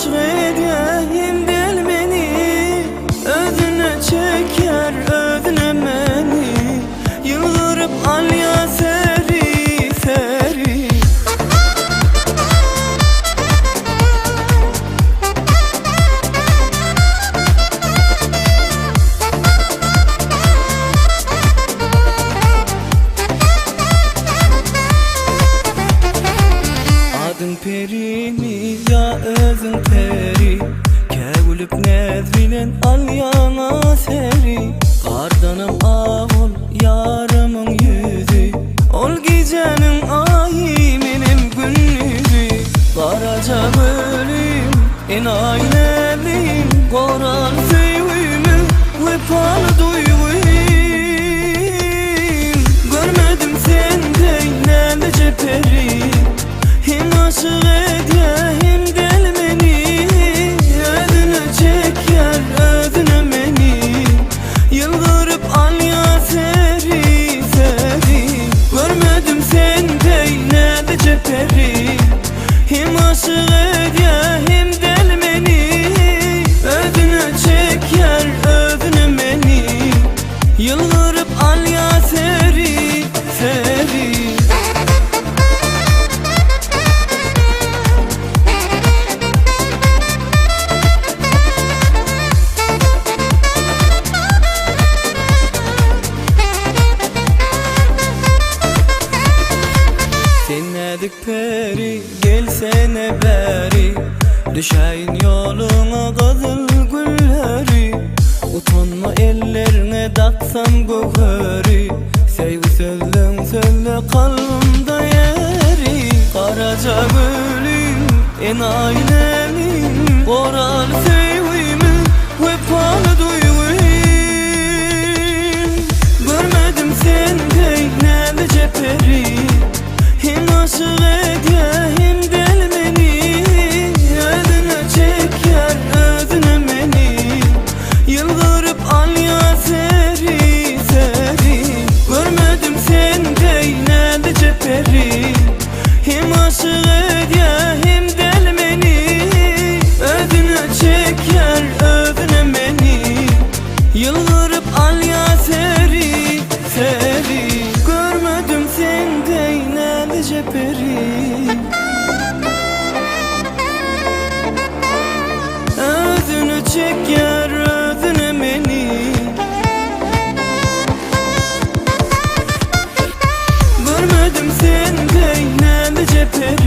aşık edeyim del beni, özüne çeker özüne meni, yıldırıp alya seri seri. Adın peri mi ya özün peri, kevülüp nezvinin alyana seri. Kardanım ağol yarımın yüzü, ol gecenin ayı benim gündüzü. Karaca bölüm en ayneliyim, koral sevimi ve palı duyguyum. Görmedim sende neylece peri, hem aşık edeyim del beni, özüne çeker özüne meni, yıldırıp alya seri seri. Görmedim sende neylece peri, hem aşık edeyim del beni, özüne çeker özüne meni, yıldırıp alya seri seri. Sennedik peri gelsene beri, düşeyin yoluna kızıl gülleri. Utanma ellerine datsam göğeri, sevgi sözlen söyle kalbimde yeri. Karaca gülüm en aynelim, koral sevimi ve palı duyguyum. Görmedim sende neylece peri, hem aşık edeyim del beni, özüne çeker özüne meni, yıldırıp alya seri seri. Görmedim sende neylece peri, hem aşık edeyim del beni, özüne çeker özüne meni, yıldırıp alya seri seri. Görmedim sende neylece peri, özünü çeker özüne meni. Görmedim sende neylece peri,